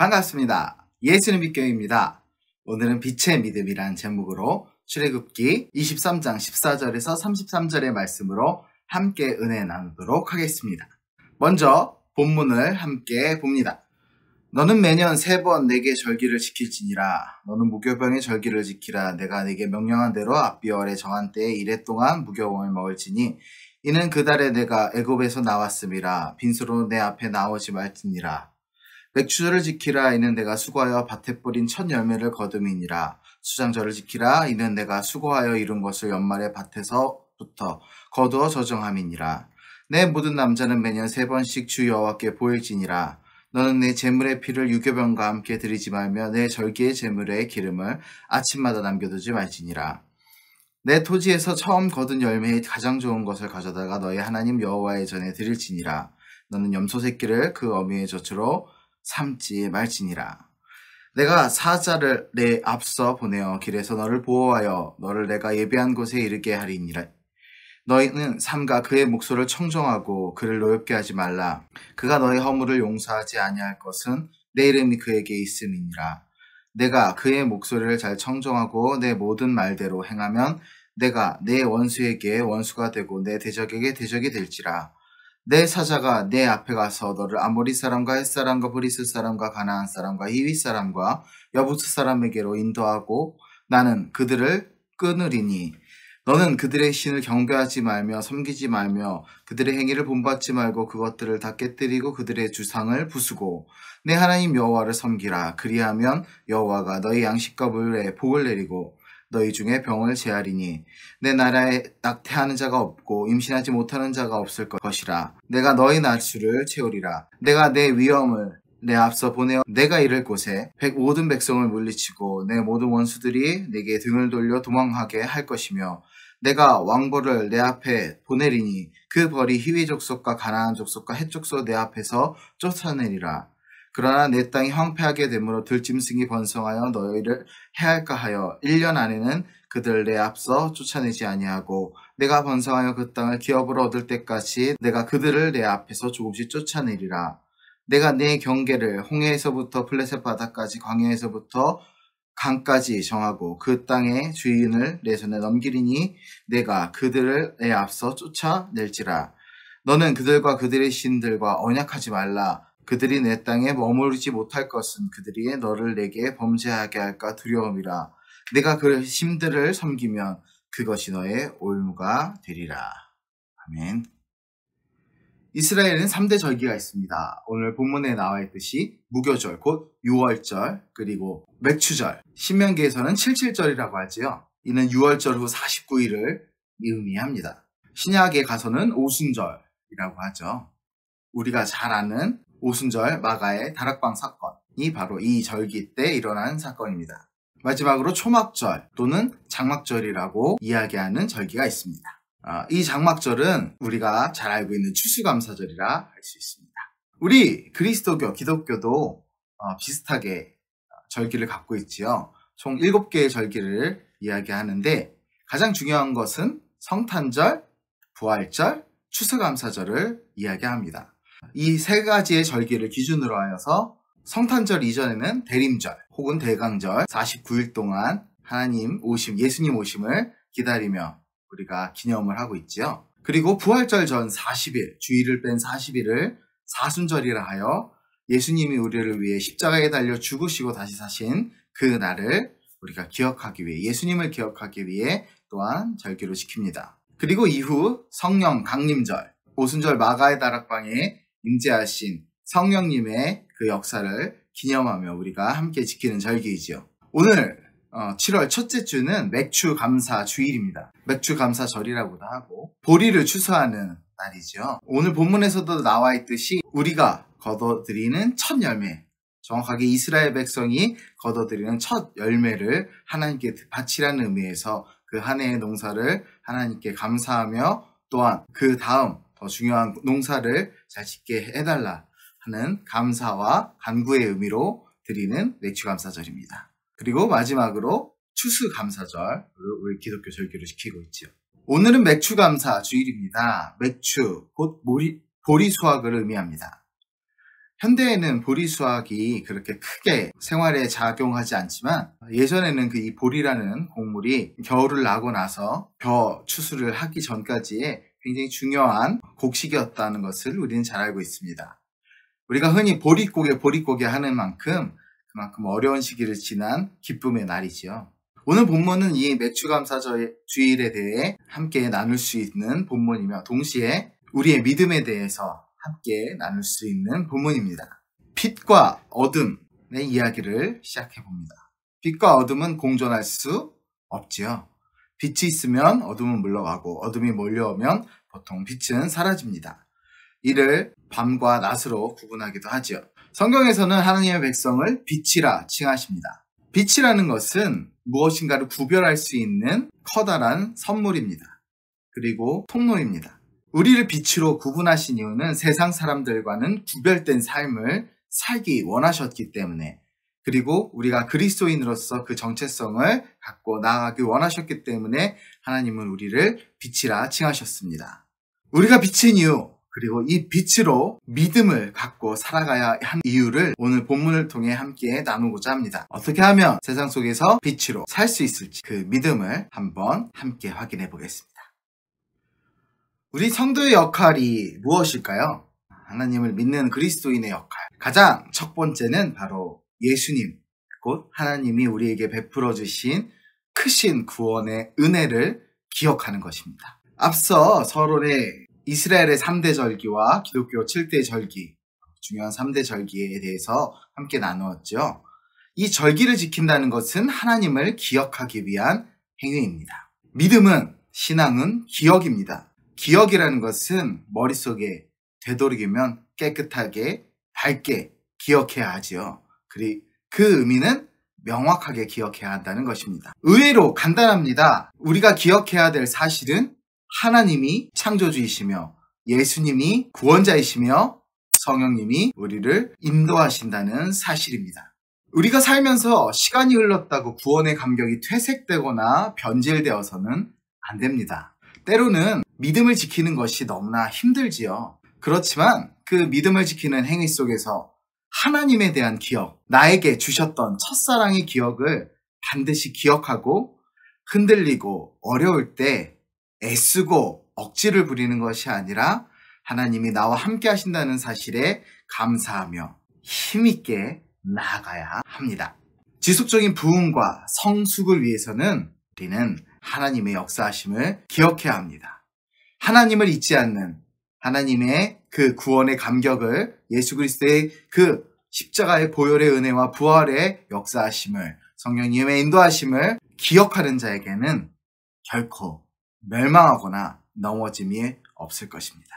반갑습니다. 예수는 빛교회입니다. 오늘은 빛의 믿음이란 제목으로 출애굽기 23장 14절에서 33절의 말씀으로 함께 은혜 나누도록 하겠습니다. 먼저 본문을 함께 봅니다. 너는 매년 3번 내게 절기를 지킬지니라. 너는 무교병의 절기를 지키라. 내가 네게 명령한 대로 앞비월에 정한 때에 이래 동안 무교병을 먹을지니 이는 그 달에 내가 애굽에서 나왔음이라. 빈수로 내 앞에 나오지 말지니라. 맥추절을 지키라. 이는 내가 수고하여 밭에 뿌린 첫 열매를 거둠이니라. 수장절을 지키라. 이는 내가 수고하여 이룬 것을 연말에 밭에서부터 거두어 저정함이니라. 내 모든 남자는 매년 3번씩 주 여호와께 보일지니라. 너는 내 제물의 피를 유교병과 함께 드리지 말며 내 절기의 제물의 기름을 아침마다 남겨두지 말지니라. 내 토지에서 처음 거둔 열매의 가장 좋은 것을 가져다가 너희 하나님 여호와의 전에 드릴지니라. 너는 염소 새끼를 그 어미의 젖으로 삼지 말지니라. 내가 사자를 내 앞서 보내어 길에서 너를 보호하여 너를 내가 예비한 곳에 이르게 하리니라. 너희는 삼가 그의 목소리를 청정하고 그를 노엽게 하지 말라. 그가 너희 허물을 용서하지 아니할 것은 내 이름이 그에게 있음이니라. 내가 그의 목소리를 잘 청정하고 내 모든 말대로 행하면 내가 내 원수에게 원수가 되고 내 대적에게 대적이 될지라. 내 사자가 내 앞에 가서 너를 아모리 사람과 헷 사람과 브리스 사람과 가나안 사람과 히위 사람과 여부스 사람에게로 인도하고 나는 그들을 끊으리니 너는 그들의 신을 경배하지 말며 섬기지 말며 그들의 행위를 본받지 말고 그것들을 다 깨뜨리고 그들의 주상을 부수고 내 하나님 여호와를 섬기라. 그리하면 여호와가 너희 양식과 물에 복을 내리고 너희 중에 병을 제하리니 내 나라에 낙태하는 자가 없고 임신하지 못하는 자가 없을 것이라. 내가 너희 날수를 채우리라. 내가 내 위엄을 내 앞서 보내어 내가 이를 곳에 모든 백성을 물리치고 내 모든 원수들이 내게 등을 돌려 도망하게 할 것이며 내가 왕벌을 내 앞에 보내리니 그 벌이 히위 족속과 가나안 족속과 헷 족속 내 앞에서 쫓아내리라. 그러나 내 땅이 황폐하게 되므로 들짐승이 번성하여 너희를 해할까 하여 1년 안에는 그들 내 앞서 쫓아내지 아니하고 내가 번성하여 그 땅을 기업으로 얻을 때까지 내가 그들을 내 앞에서 조금씩 쫓아내리라. 내가 내 경계를 홍해에서부터 플레셋 바다까지 광야에서부터 강까지 정하고 그 땅의 주인을 내 손에 넘기리니 내가 그들을 내 앞서 쫓아낼지라. 너는 그들과 그들의 신들과 언약하지 말라. 그들이 내 땅에 머무르지 못할 것은 그들이 너를 내게 범죄하게 할까 두려움이라. 내가 그 신들을 섬기면 그것이 너의 올무가 되리라. 아멘. 이스라엘은 3대 절기가 있습니다. 오늘 본문에 나와 있듯이 무교절, 곧 6월절, 그리고 맥추절, 신명기에서는 77절이라고 하지요. 이는 6월절 후 49일을 의미합니다. 신약에 가서는 오순절이라고 하죠. 우리가 잘 아는 오순절 마가의 다락방 사건이 바로 이 절기 때 일어난 사건입니다. 마지막으로 초막절 또는 장막절이라고 이야기하는 절기가 있습니다. 이 장막절은 우리가 잘 알고 있는 추수감사절이라 할 수 있습니다. 우리 그리스도교, 기독교도 비슷하게 절기를 갖고 있지요. 총 7개의 절기를 이야기하는데 가장 중요한 것은 성탄절, 부활절, 추수감사절을 이야기합니다. 이 3가지의 절기를 기준으로 하여서 성탄절 이전에는 대림절 혹은 대강절 49일 동안 하나님 오심, 예수님 오심을 기다리며 우리가 기념을 하고 있지요. 그리고 부활절 전 40일, 주일을 뺀 40일을 사순절이라 하여 예수님이 우리를 위해 십자가에 달려 죽으시고 다시 사신 그 날을 우리가 기억하기 위해, 예수님을 기억하기 위해 또한 절기로 지킵니다. 그리고 이후 성령 강림절, 오순절 마가의 다락방에 임재하신 성령님의 그 역사를 기념하며 우리가 함께 지키는 절기이지요. 오늘 7월 첫째 주는 맥추감사 주일입니다. 맥추감사절이라고도 하고 보리를 추수하는 날이죠. 오늘 본문에서도 나와 있듯이 우리가 거둬들이는 첫 열매, 정확하게 이스라엘 백성이 거둬들이는 첫 열매를 하나님께 바치라는 의미에서 그 한 해의 농사를 하나님께 감사하며 또한 그 다음 더 중요한 농사를 잘 짓게 해달라 하는 감사와 간구의 의미로 드리는 맥추감사절입니다. 그리고 마지막으로 추수감사절, 우리 기독교 절기로 지키고 있죠. 오늘은 맥추감사 주일입니다. 맥추, 곧 보리 수확을 의미합니다. 현대에는 보리 수확이 그렇게 크게 생활에 작용하지 않지만 예전에는 이 보리라는 곡물이 겨울을 나고 나서 벼 추수를 하기 전까지의 굉장히 중요한 곡식이었다는 것을 우리는 잘 알고 있습니다. 우리가 흔히 보릿고개 하는 만큼 그만큼 어려운 시기를 지난 기쁨의 날이지요. 오늘 본문은 이 매추감사주일에 대해 함께 나눌 수 있는 본문이며 동시에 우리의 믿음에 대해서 함께 나눌 수 있는 본문입니다. 빛과 어둠의 이야기를 시작해 봅니다. 빛과 어둠은 공존할 수 없지요. 빛이 있으면 어둠은 물러가고 어둠이 몰려오면 보통 빛은 사라집니다. 이를 밤과 낮으로 구분하기도 하지요. 성경에서는 하나님의 백성을 빛이라 칭하십니다. 빛이라는 것은 무엇인가를 구별할 수 있는 커다란 선물입니다. 그리고 통로입니다. 우리를 빛으로 구분하신 이유는 세상 사람들과는 구별된 삶을 살기 원하셨기 때문에, 그리고 우리가 그리스도인으로서 그 정체성을 갖고 나아가기 원하셨기 때문에 하나님은 우리를 빛이라 칭하셨습니다. 우리가 빛인 이유, 그리고 이 빛으로 믿음을 갖고 살아가야 한 이유를 오늘 본문을 통해 함께 나누고자 합니다. 어떻게 하면 세상 속에서 빛으로 살 수 있을지 그 믿음을 한번 함께 확인해 보겠습니다. 우리 성도의 역할이 무엇일까요? 하나님을 믿는 그리스도인의 역할. 가장 첫 번째는 바로 예수님, 곧 하나님이 우리에게 베풀어 주신 크신 구원의 은혜를 기억하는 것입니다. 앞서 서론의 이스라엘의 3대 절기와 기독교 7대 절기, 중요한 3대 절기에 대해서 함께 나누었죠. 이 절기를 지킨다는 것은 하나님을 기억하기 위한 행위입니다. 믿음은, 신앙은 기억입니다. 기억이라는 것은 머릿속에 되도록이면 깨끗하게, 밝게 기억해야 하지요. 그리고 그 의미는 명확하게 기억해야 한다는 것입니다. 의외로 간단합니다. 우리가 기억해야 될 사실은 하나님이 창조주이시며 예수님이 구원자이시며 성령님이 우리를 인도하신다는 사실입니다. 우리가 살면서 시간이 흘렀다고 구원의 감격이 퇴색되거나 변질되어서는 안 됩니다. 때로는 믿음을 지키는 것이 너무나 힘들지요. 그렇지만 그 믿음을 지키는 행위 속에서 하나님에 대한 기억, 나에게 주셨던 첫사랑의 기억을 반드시 기억하고 흔들리고 어려울 때 애쓰고 억지를 부리는 것이 아니라 하나님이 나와 함께 하신다는 사실에 감사하며 힘있게 나아가야 합니다. 지속적인 부흥과 성숙을 위해서는 우리는 하나님의 역사하심을 기억해야 합니다. 하나님을 잊지 않는 하나님의 그 구원의 감격을, 예수 그리스도의 그 십자가의 보혈의 은혜와 부활의 역사하심을, 성령님의 인도하심을 기억하는 자에게는 결코 멸망하거나 넘어짐이 없을 것입니다.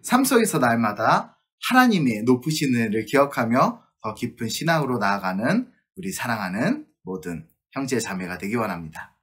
삶 속에서 날마다 하나님의 높으신 은혜를 기억하며 더 깊은 신앙으로 나아가는 우리 사랑하는 모든 형제 자매가 되기 원합니다.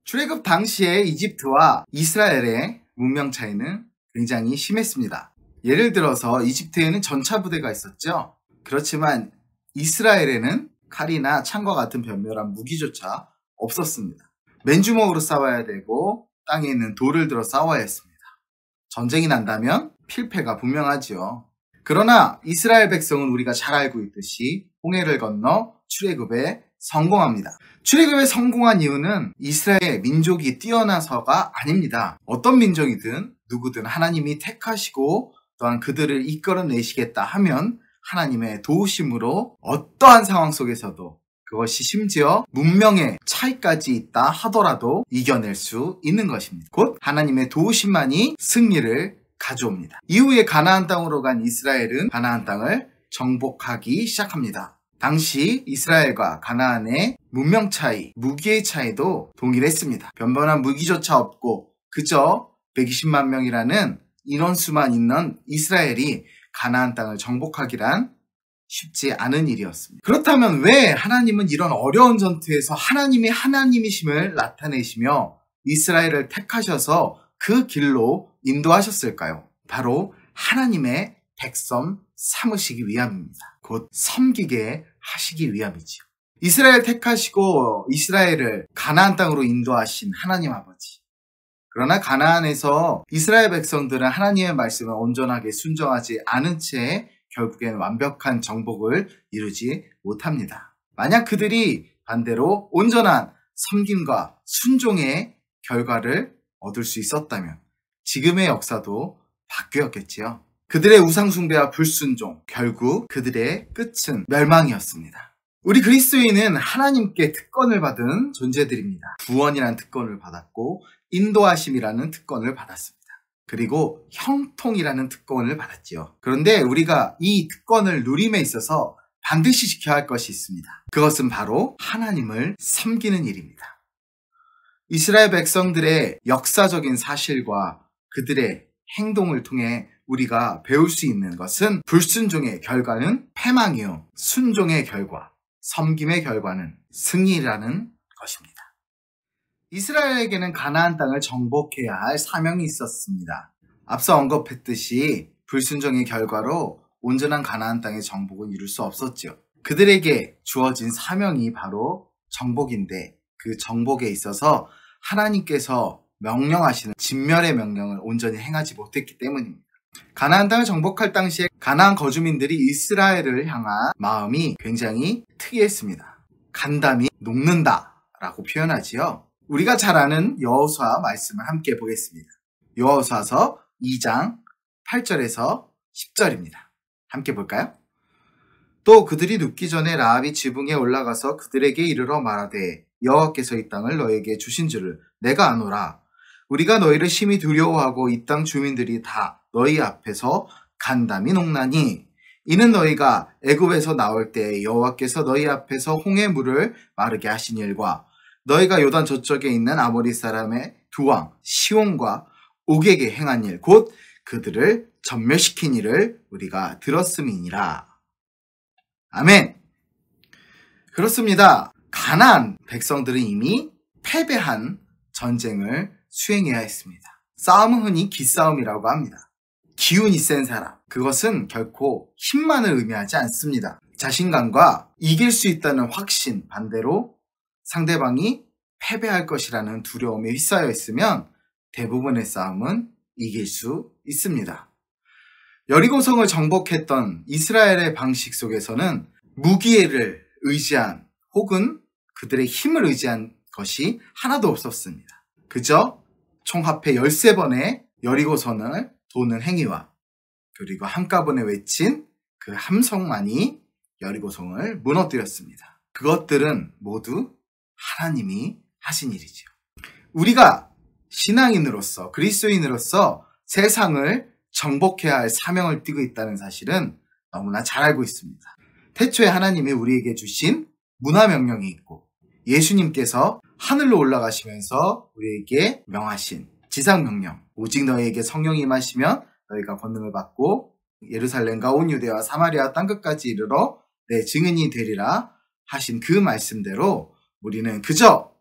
출애굽 당시에 이집트와 이스라엘의 문명 차이는 굉장히 심했습니다. 예를 들어서 이집트에는 전차 부대가 있었죠. 그렇지만 이스라엘에는 칼이나 창과 같은 변멸한 무기조차 없었습니다. 맨주먹으로 싸워야 되고 땅에 있는 돌을 들어 싸워야 했습니다. 전쟁이 난다면 필패가 분명하지요. 그러나 이스라엘 백성은 우리가 잘 알고 있듯이 홍해를 건너 출애굽에 성공합니다. 출애굽에 성공한 이유는 이스라엘 민족이 뛰어나서가 아닙니다. 어떤 민족이든 누구든 하나님이 택하시고 또한 그들을 이끌어내시겠다 하면 하나님의 도우심으로 어떠한 상황 속에서도, 그것이 심지어 문명의 차이까지 있다 하더라도 이겨낼 수 있는 것입니다. 곧 하나님의 도우심만이 승리를 가져옵니다. 이후에 가나안 땅으로 간 이스라엘은 가나안 땅을 정복하기 시작합니다. 당시 이스라엘과 가나안의 문명 차이, 무기의 차이도 동일했습니다. 변변한 무기조차 없고 그저 120만 명이라는 인원수만 있는 이스라엘이 가나안 땅을 정복하기란 쉽지 않은 일이었습니다. 그렇다면 왜 하나님은 이런 어려운 전투에서 하나님이 하나님이심을 나타내시며 이스라엘을 택하셔서 그 길로 인도하셨을까요? 바로 하나님의 백성 삼으시기 위함입니다. 곧 섬기게 하시기 위함이지요. 이스라엘 택하시고 이스라엘을 가나안 땅으로 인도하신 하나님 아버지. 그러나 가나안에서 이스라엘 백성들은 하나님의 말씀을 온전하게 순종하지 않은 채 결국엔 완벽한 정복을 이루지 못합니다. 만약 그들이 반대로 온전한 섬김과 순종의 결과를 얻을 수 있었다면 지금의 역사도 바뀌었겠지요. 그들의 우상숭배와 불순종, 결국 그들의 끝은 멸망이었습니다. 우리 그리스도인은 하나님께 특권을 받은 존재들입니다. 구원이라는 특권을 받았고 인도하심이라는 특권을 받았습니다. 그리고 형통이라는 특권을 받았지요. 그런데 우리가 이 특권을 누림에 있어서 반드시 지켜야 할 것이 있습니다. 그것은 바로 하나님을 섬기는 일입니다. 이스라엘 백성들의 역사적인 사실과 그들의 행동을 통해 우리가 배울 수 있는 것은 불순종의 결과는 패망이요, 순종의 결과, 섬김의 결과는 승리라는 것입니다. 이스라엘에게는 가나안 땅을 정복해야 할 사명이 있었습니다. 앞서 언급했듯이 불순종의 결과로 온전한 가나안 땅의 정복을 이룰 수 없었죠. 그들에게 주어진 사명이 바로 정복인데 그 정복에 있어서 하나님께서 명령하시는 진멸의 명령을 온전히 행하지 못했기 때문입니다. 가나안 땅을 정복할 당시에 가나안 거주민들이 이스라엘을 향한 마음이 굉장히 특이했습니다. 간담이 녹는다 라고 표현하지요. 우리가 잘 아는 여호수아 말씀을 함께 보겠습니다. 여호수아서 2장 8절에서 10절입니다. 함께 볼까요? 또 그들이 눕기 전에 라합이 지붕에 올라가서 그들에게 이르러 말하되 여호와께서 이 땅을 너에게 주신 줄을 내가 아노라. 우리가 너희를 심히 두려워하고 이 땅 주민들이 다 너희 앞에서 간담이 녹나니 이는 너희가 애굽에서 나올 때 여호와께서 너희 앞에서 홍해 물을 마르게 하신 일과 너희가 요단 저쪽에 있는 아모리 사람의 두 왕 시온과 옥에게 행한 일 곧 그들을 전멸시킨 일을 우리가 들었음이니라. 아멘. 그렇습니다. 가나안 백성들은 이미 패배한 전쟁을 수행해야 했습니다. 싸움은 흔히 기싸움이라고 합니다. 기운이 센 사람, 그것은 결코 힘만을 의미하지 않습니다. 자신감과 이길 수 있다는 확신, 반대로 상대방이 패배할 것이라는 두려움에 휩싸여 있으면 대부분의 싸움은 이길 수 있습니다. 여리고성을 정복했던 이스라엘의 방식 속에서는 무기를 의지한 혹은 그들의 힘을 의지한 것이 하나도 없었습니다. 그저 총합해 13번의 여리고성을 도는 행위와 그리고 한꺼번에 외친 그 함성만이 여리고성을 무너뜨렸습니다. 그것들은 모두 하나님이 하신 일이죠. 우리가 신앙인으로서 그리스도인으로서 세상을 정복해야 할 사명을 띠고 있다는 사실은 너무나 잘 알고 있습니다. 태초에 하나님이 우리에게 주신 문화명령이 있고 예수님께서 하늘로 올라가시면서 우리에게 명하신 지상명령, 오직 너희에게 성령이 임하시면 너희가 권능을 받고 예루살렘과 온 유대와 사마리아 땅끝까지 이르러 내 증인이 되리라 하신 그 말씀대로 우리는 그저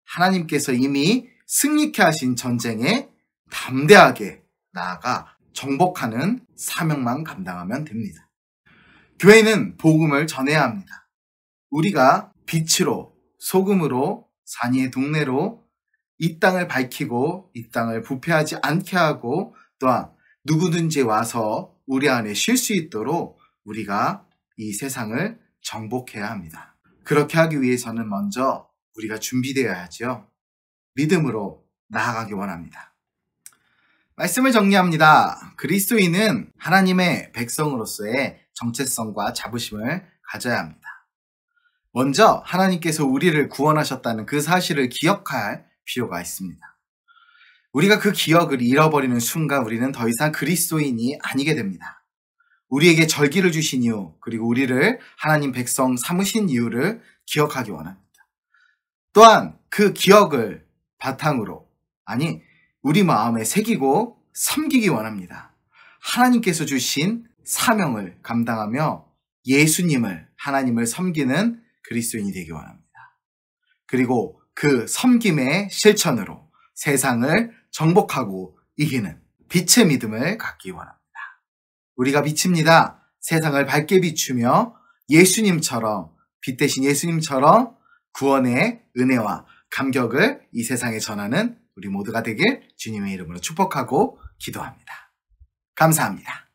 하나님께서 이미 승리케 하신 전쟁에 담대하게 나아가 정복하는 사명만 감당하면 됩니다. 교회는 복음을 전해야 합니다. 우리가 빛으로 소금으로 산이의 동네로 이 땅을 밝히고 이 땅을 부패하지 않게 하고 또한 누구든지 와서 우리 안에 쉴 수 있도록 우리가 이 세상을 정복해야 합니다. 그렇게 하기 위해서는 먼저 우리가 준비되어야 하죠. 믿음으로 나아가기 원합니다. 말씀을 정리합니다. 그리스도인은 하나님의 백성으로서의 정체성과 자부심을 가져야 합니다. 먼저 하나님께서 우리를 구원하셨다는 그 사실을 기억할 필요가 있습니다. 우리가 그 기억을 잃어버리는 순간 우리는 더 이상 그리스도인이 아니게 됩니다. 우리에게 절기를 주신 이유, 그리고 우리를 하나님 백성 삼으신 이유를 기억하기 원합니다. 또한 그 기억을 바탕으로, 아니 우리 마음에 새기고 섬기기 원합니다. 하나님께서 주신 사명을 감당하며 예수님을, 하나님을 섬기는 그리스도인이 되기 원합니다. 그리고 그 섬김의 실천으로 세상을 정복하고 이기는 빛의 믿음을 갖기 원합니다. 우리가 빛입니다. 세상을 밝게 비추며 예수님처럼, 빛 대신 예수님처럼 구원의 은혜와 감격을 이 세상에 전하는 우리 모두가 되길 주님의 이름으로 축복하고 기도합니다. 감사합니다.